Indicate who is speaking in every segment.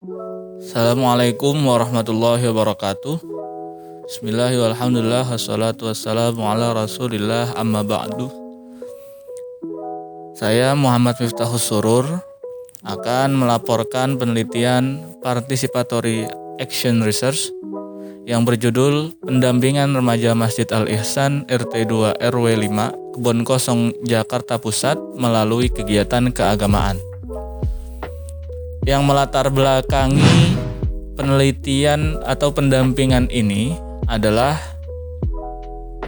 Speaker 1: Assalamualaikum warahmatullahi wabarakatuh. Bismillahirrahmanirrahim. Alhamdulillah wassalatu wassalamu ala rasulillah amma ba'du. Saya Muhammad Miftahus Surur akan melaporkan penelitian Participatory Action Research yang berjudul Pendampingan Remaja Masjid Al-Ihsan RT 2 RW 5 Kebon Kosong Jakarta Pusat melalui kegiatan keagamaan. Yang melatar belakangi penelitian atau pendampingan ini adalah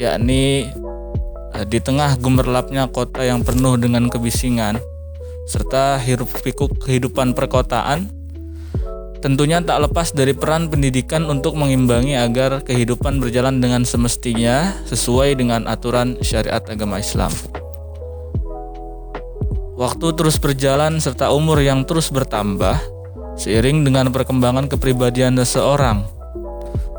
Speaker 1: yakni di tengah gemerlapnya kota yang penuh dengan kebisingan serta hiruk-pikuk kehidupan perkotaan, tentunya tak lepas dari peran pendidikan untuk mengimbangi agar kehidupan berjalan dengan semestinya sesuai dengan aturan syariat agama Islam. Waktu terus berjalan serta umur yang terus bertambah seiring dengan perkembangan kepribadian seseorang,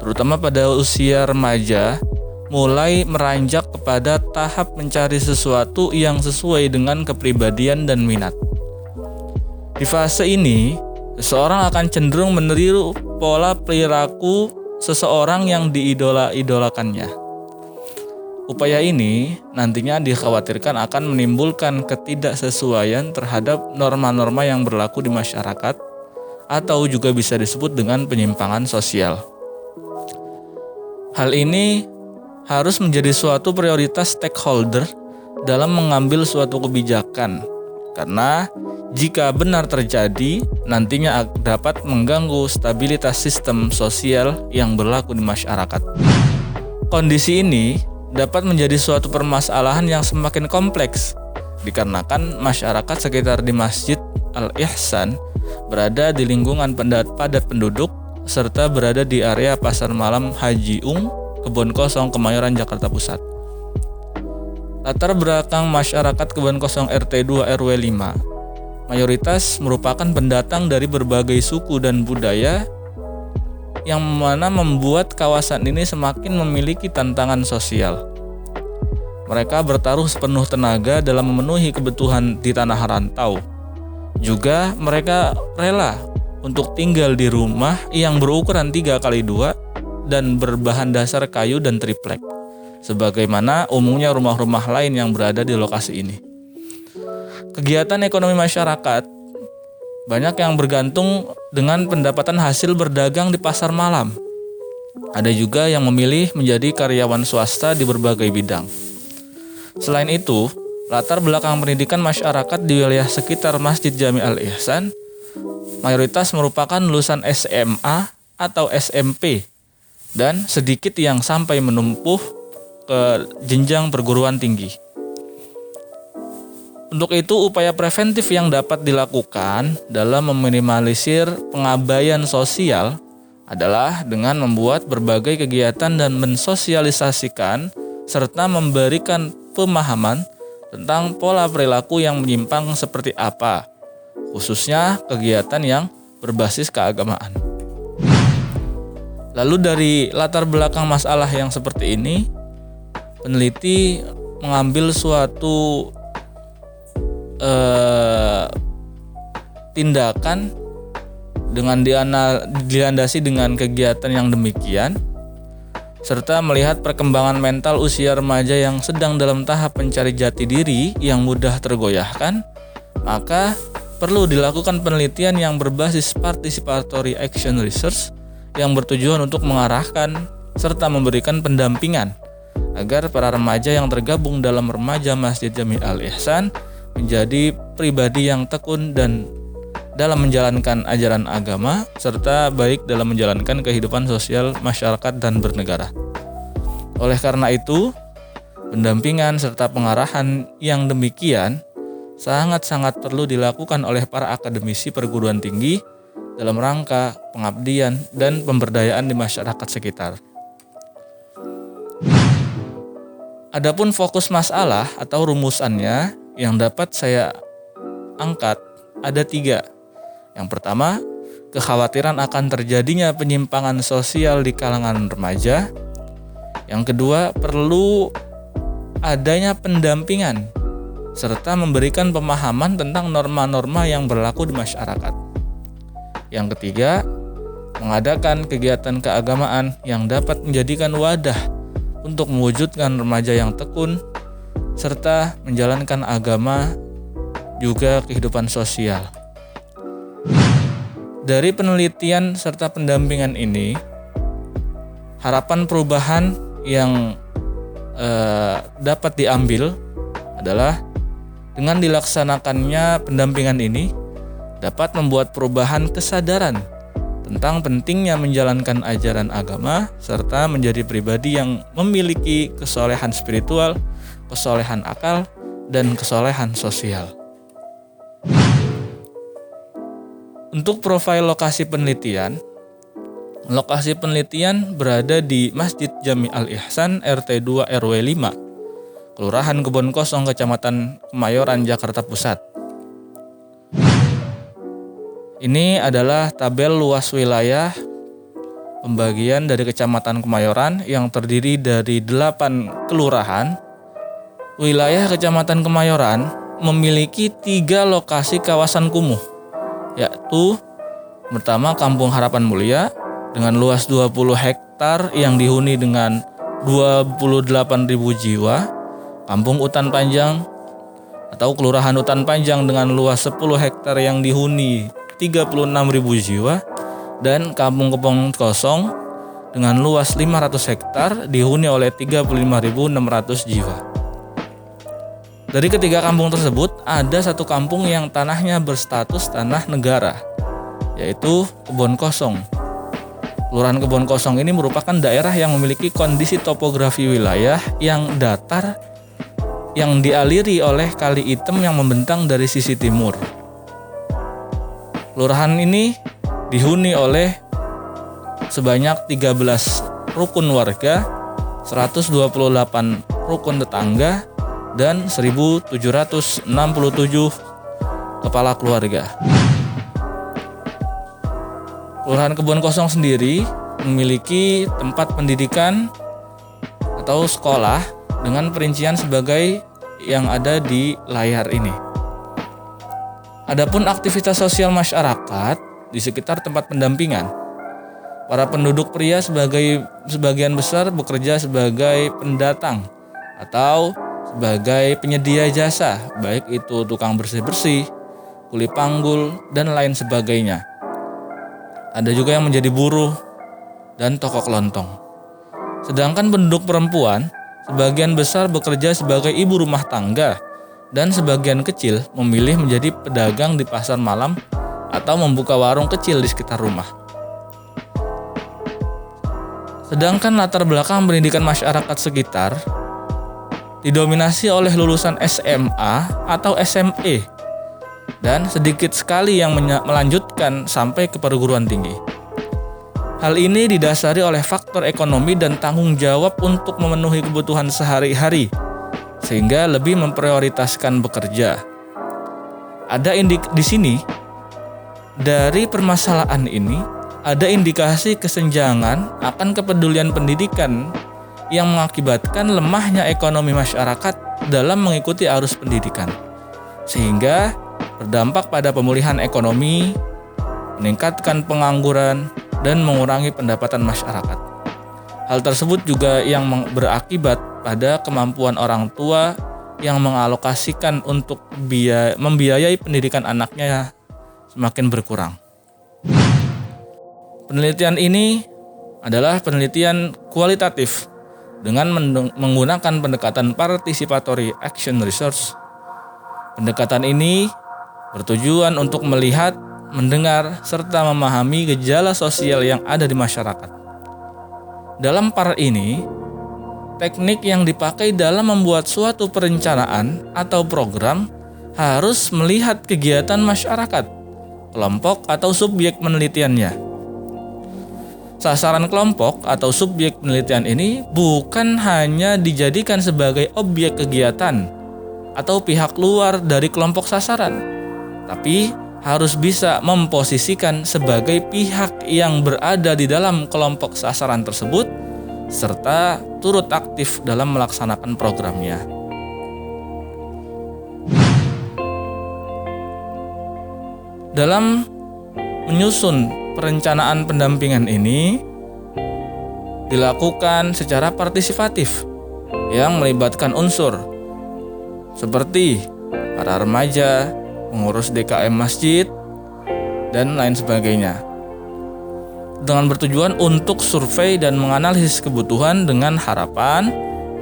Speaker 1: terutama pada usia remaja, mulai meranjak kepada tahap mencari sesuatu yang sesuai dengan kepribadian dan minat. Di fase ini, seseorang akan cenderung meniru pola perilaku seseorang yang diidola-idolakannya. Upaya ini nantinya dikhawatirkan akan menimbulkan ketidaksesuaian terhadap norma-norma yang berlaku di masyarakat atau juga bisa disebut dengan penyimpangan sosial. Hal ini harus menjadi suatu prioritas stakeholder dalam mengambil suatu kebijakan, karena jika benar terjadi, nantinya dapat mengganggu stabilitas sistem sosial yang berlaku di masyarakat. Kondisi ini dapat menjadi suatu permasalahan yang semakin kompleks, dikarenakan masyarakat sekitar di Masjid Al-Ihsan berada di lingkungan padat penduduk, serta berada di area Pasar Malam Haji Ung, Kebon Kosong, Kemayoran, Jakarta Pusat. Latar belakang masyarakat Kebon Kosong RT 2 RW 5 mayoritas merupakan pendatang dari berbagai suku dan budaya, yang mana membuat kawasan ini semakin memiliki tantangan sosial. Mereka bertaruh sepenuh tenaga dalam memenuhi kebutuhan di tanah rantau. Juga mereka rela untuk tinggal di rumah yang berukuran 3x2 dan berbahan dasar kayu dan triplek, sebagaimana umumnya rumah-rumah lain yang berada di lokasi ini. Kegiatan ekonomi masyarakat banyak yang bergantung dengan pendapatan hasil berdagang di pasar malam. Ada juga yang memilih menjadi karyawan swasta di berbagai bidang. Selain itu, latar belakang pendidikan masyarakat di wilayah sekitar Masjid Jami Al-Ihsan mayoritas merupakan lulusan SMA atau SMP, dan sedikit yang sampai menempuh ke jenjang perguruan tinggi. Untuk itu, upaya preventif yang dapat dilakukan dalam meminimalisir pengabaian sosial adalah dengan membuat berbagai kegiatan dan mensosialisasikan serta memberikan pemahaman tentang pola perilaku yang menyimpang seperti apa, khususnya kegiatan yang berbasis keagamaan. Lalu dari latar belakang masalah yang seperti ini, peneliti mengambil suatu tindakan dengan dilandasi dengan kegiatan yang demikian, serta melihat perkembangan mental usia remaja yang sedang dalam tahap mencari jati diri yang mudah tergoyahkan, maka perlu dilakukan penelitian yang berbasis Participatory Action Research yang bertujuan untuk mengarahkan serta memberikan pendampingan agar para remaja yang tergabung dalam Remaja Masjid Jami Al-Ihsan menjadi pribadi yang tekun dan dalam menjalankan ajaran agama, serta baik dalam menjalankan kehidupan sosial masyarakat dan bernegara. Oleh karena itu, pendampingan serta pengarahan yang demikian sangat-sangat perlu dilakukan oleh para akademisi perguruan tinggi dalam rangka pengabdian dan pemberdayaan di masyarakat sekitar. Adapun fokus masalah atau rumusannya yang dapat saya angkat ada 3. Yang pertama, kekhawatiran akan terjadinya penyimpangan sosial di kalangan remaja. Yang kedua, perlu adanya pendampingan serta memberikan pemahaman tentang norma-norma yang berlaku di masyarakat. Yang ketiga, mengadakan kegiatan keagamaan yang dapat menjadikan wadah untuk mewujudkan remaja yang tekun serta menjalankan agama juga kehidupan sosial. Dari penelitian serta pendampingan ini, harapan perubahan yang dapat diambil adalah dengan dilaksanakannya pendampingan ini dapat membuat perubahan kesadaran tentang pentingnya menjalankan ajaran agama serta menjadi pribadi yang memiliki kesolehan spiritual, kesolehan akal, dan kesolehan sosial. Untuk profil lokasi penelitian berada di Masjid Jami Al-Ihsan RT 2 RW 5, Kelurahan Kebon Kosong, Kecamatan Kemayoran, Jakarta Pusat. Ini adalah tabel luas wilayah pembagian dari Kecamatan Kemayoran yang terdiri dari 8 kelurahan. Wilayah Kecamatan Kemayoran memiliki 3 lokasi kawasan kumuh, yaitu pertama Kampung Harapan Mulia dengan luas 20 hektar yang dihuni dengan 28.000 jiwa, Kampung Utan Panjang atau Kelurahan Utan Panjang dengan luas 10 hektar yang dihuni 36.000 jiwa, dan Kampung Kebon Kosong dengan luas 500 hektar dihuni oleh 35.600 jiwa. Dari ketiga kampung tersebut, ada satu kampung yang tanahnya berstatus tanah negara, yaitu Kebon Kosong. Kelurahan Kebon Kosong ini merupakan daerah yang memiliki kondisi topografi wilayah yang datar yang dialiri oleh Kali Item yang membentang dari sisi timur. Kelurahan ini dihuni oleh sebanyak 13 rukun warga, 128 rukun tetangga, dan 1.767 kepala keluarga. Kelurahan Kebon Kosong sendiri memiliki tempat pendidikan atau sekolah dengan perincian sebagai yang ada di layar ini. Adapun aktivitas sosial masyarakat di sekitar tempat pendampingan, para penduduk pria sebagian besar bekerja sebagai pendatang atau sebagai penyedia jasa, baik itu tukang bersih-bersih, kuli panggul, dan lain sebagainya. Ada juga yang menjadi buruh dan toko kelontong. Sedangkan penduduk perempuan sebagian besar bekerja sebagai ibu rumah tangga dan sebagian kecil memilih menjadi pedagang di pasar malam atau membuka warung kecil di sekitar rumah. Sedangkan latar belakang pendidikan masyarakat sekitar didominasi oleh lulusan SMA atau SME dan sedikit sekali yang melanjutkan sampai ke perguruan tinggi. Hal ini didasari oleh faktor ekonomi dan tanggung jawab untuk memenuhi kebutuhan sehari-hari, sehingga lebih memprioritaskan bekerja. Ada di sini dari permasalahan ini ada indikasi kesenjangan akan kepedulian pendidikan yang mengakibatkan lemahnya ekonomi masyarakat dalam mengikuti arus pendidikan, sehingga berdampak pada pemulihan ekonomi, meningkatkan pengangguran, dan mengurangi pendapatan masyarakat. Hal tersebut juga yang berakibat pada kemampuan orang tua yang mengalokasikan untuk membiayai pendidikan anaknya semakin berkurang. Penelitian ini adalah penelitian kualitatif dengan menggunakan pendekatan participatory action research. Pendekatan ini bertujuan untuk melihat, mendengar, serta memahami gejala sosial yang ada di masyarakat. Dalam part ini, teknik yang dipakai dalam membuat suatu perencanaan atau program harus melihat kegiatan masyarakat, kelompok atau subjek penelitiannya. Sasaran kelompok atau subjek penelitian ini bukan hanya dijadikan sebagai objek kegiatan atau pihak luar dari kelompok sasaran, tapi harus bisa memposisikan sebagai pihak yang berada di dalam kelompok sasaran tersebut serta turut aktif dalam melaksanakan programnya. Dalam menyusun perencanaan pendampingan ini dilakukan secara partisipatif yang melibatkan unsur seperti para remaja, pengurus DKM masjid, dan lain sebagainya, dengan bertujuan untuk survei dan menganalisis kebutuhan dengan harapan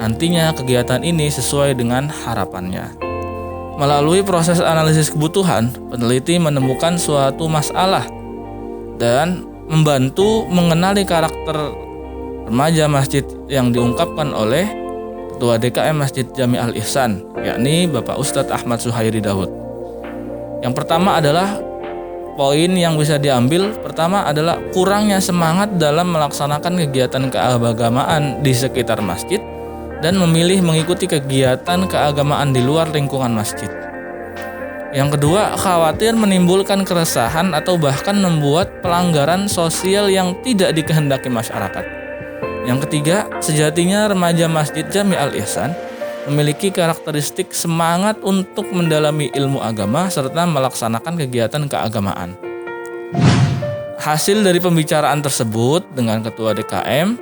Speaker 1: nantinya kegiatan ini sesuai dengan harapannya. Melalui proses analisis kebutuhan, peneliti menemukan suatu masalah dan membantu mengenali karakter remaja masjid yang diungkapkan oleh Ketua DKM Masjid Jami Al-Ihsan, yakni Bapak Ustadz Ahmad Suhairi Daud. Yang pertama adalah poin yang bisa diambil, pertama adalah kurangnya semangat dalam melaksanakan kegiatan keagamaan di sekitar masjid dan memilih mengikuti kegiatan keagamaan di luar lingkungan masjid. Yang kedua, khawatir menimbulkan keresahan atau bahkan membuat pelanggaran sosial yang tidak dikehendaki masyarakat. Yang ketiga, sejatinya remaja Masjid Jami Al-Ihsan memiliki karakteristik semangat untuk mendalami ilmu agama serta melaksanakan kegiatan keagamaan. Hasil dari pembicaraan tersebut dengan Ketua DKM,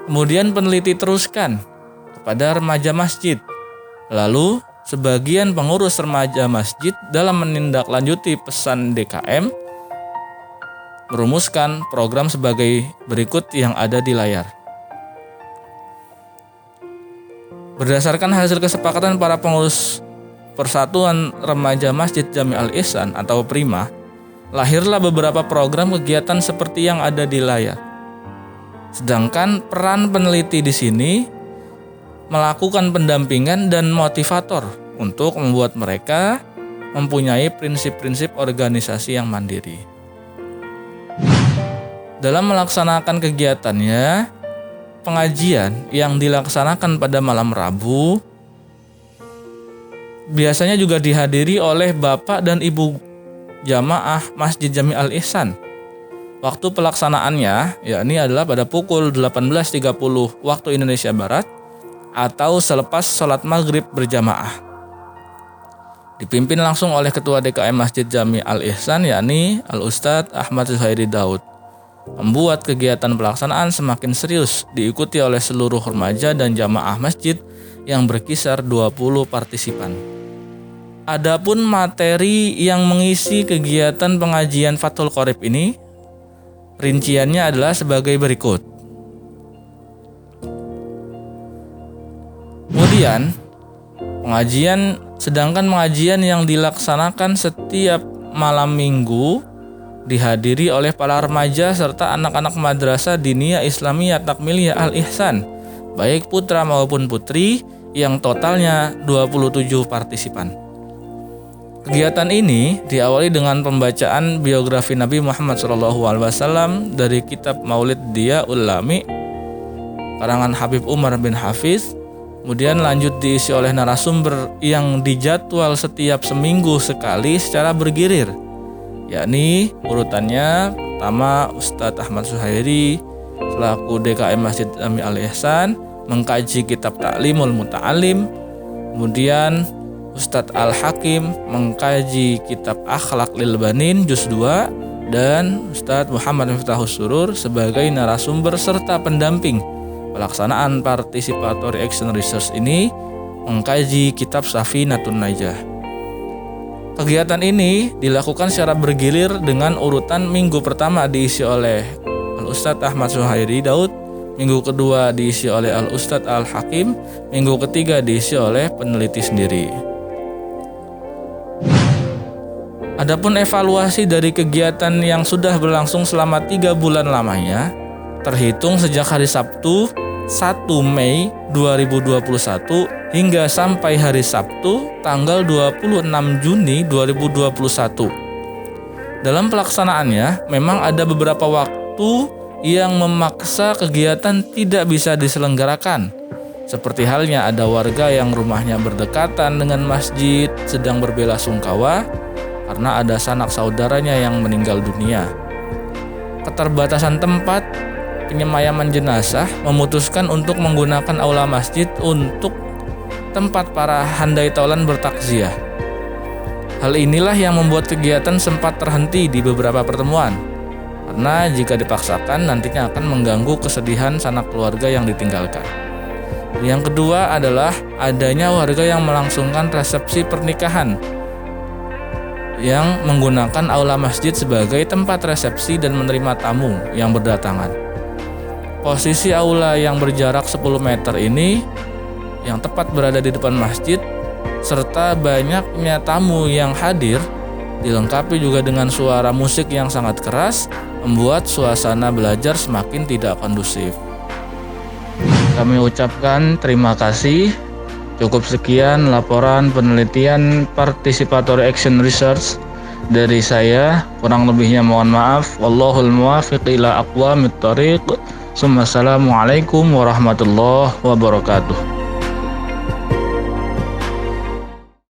Speaker 1: kemudian peneliti teruskan kepada remaja masjid. Lalu, sebagian pengurus remaja masjid dalam menindaklanjuti pesan DKM merumuskan program sebagai berikut yang ada di layar. Berdasarkan hasil kesepakatan para pengurus Persatuan Remaja Masjid Jami Al-Ihsan atau PRIMA, lahirlah beberapa program kegiatan seperti yang ada di layar. Sedangkan peran peneliti di sini melakukan pendampingan dan motivator untuk membuat mereka mempunyai prinsip-prinsip organisasi yang mandiri. Dalam melaksanakan kegiatannya, pengajian yang dilaksanakan pada malam Rabu biasanya juga dihadiri oleh Bapak dan Ibu Jamaah Masjid Jami Al-Ihsan. Waktu pelaksanaannya yakni adalah pada pukul 18.30 waktu Indonesia Barat atau selepas sholat maghrib berjamaah. Dipimpin langsung oleh Ketua DKM Masjid Jami Al-Ihsan yakni Al-Ustadz Ahmad Suhairi Daud. Membuat kegiatan pelaksanaan semakin serius, diikuti oleh seluruh remaja dan jamaah masjid yang berkisar 20 partisipan. Adapun materi yang mengisi kegiatan pengajian Fathul Qorib ini, rinciannya adalah sebagai berikut. Kemudian, sedangkan pengajian yang dilaksanakan setiap malam minggu dihadiri oleh para remaja serta anak-anak madrasah diniyah Islamiyah Takmiliyah Al-Ihsan, baik putra maupun putri, yang totalnya 27 partisipan. Kegiatan ini diawali dengan pembacaan biografi Nabi Muhammad SAW dari kitab Maulid Diyaul Lami karangan Habib Umar bin Hafiz. Kemudian lanjut diisi oleh narasumber yang dijadwal setiap seminggu sekali secara bergilir, yakni urutannya pertama Ustadz Ahmad Suhairi selaku DKM Masjid Jami Al-Ihsan mengkaji kitab Ta'limul Muta'alim, kemudian Ustadz Al-Hakim mengkaji kitab Akhlak Lil Banin Juz 2, dan Ustadz Muhammad Miftahus Surur sebagai narasumber serta pendamping pelaksanaan Participatory Action Research ini mengkaji kitab Safinatun Najah. Kegiatan ini dilakukan secara bergilir dengan urutan minggu pertama diisi oleh Al-Ustadz Ahmad Suhairi Daud, minggu kedua diisi oleh Al-Ustadz Al-Hakim, minggu ketiga diisi oleh peneliti sendiri. Adapun evaluasi dari kegiatan yang sudah berlangsung selama 3 bulan lamanya, terhitung sejak hari Sabtu 1 Mei 2021 hingga sampai hari Sabtu tanggal 26 Juni 2021. Dalam pelaksanaannya memang ada beberapa waktu yang memaksa kegiatan tidak bisa diselenggarakan. Seperti halnya ada warga yang rumahnya berdekatan dengan masjid sedang berbelasungkawa karena ada sanak saudaranya yang meninggal dunia. Keterbatasan tempat penyemayaman jenazah memutuskan untuk menggunakan aula masjid untuk tempat para handai taulan bertakziah. Hal inilah yang membuat kegiatan sempat terhenti di beberapa pertemuan, karena jika dipaksakan nantinya akan mengganggu kesedihan sanak keluarga yang ditinggalkan. Yang kedua adalah adanya warga yang melangsungkan resepsi pernikahan yang menggunakan aula masjid sebagai tempat resepsi dan menerima tamu yang berdatangan. Posisi aula yang berjarak 10 meter ini yang tepat berada di depan masjid, serta banyaknya tamu yang hadir, dilengkapi juga dengan suara musik yang sangat keras, membuat suasana belajar semakin tidak kondusif. Kami ucapkan terima kasih. Cukup sekian laporan penelitian Participatory Action Research dari saya. Kurang lebihnya mohon maaf. Wallahul muwaffiq ila aqwamit thoriq. Assalamualaikum warahmatullahi wabarakatuh.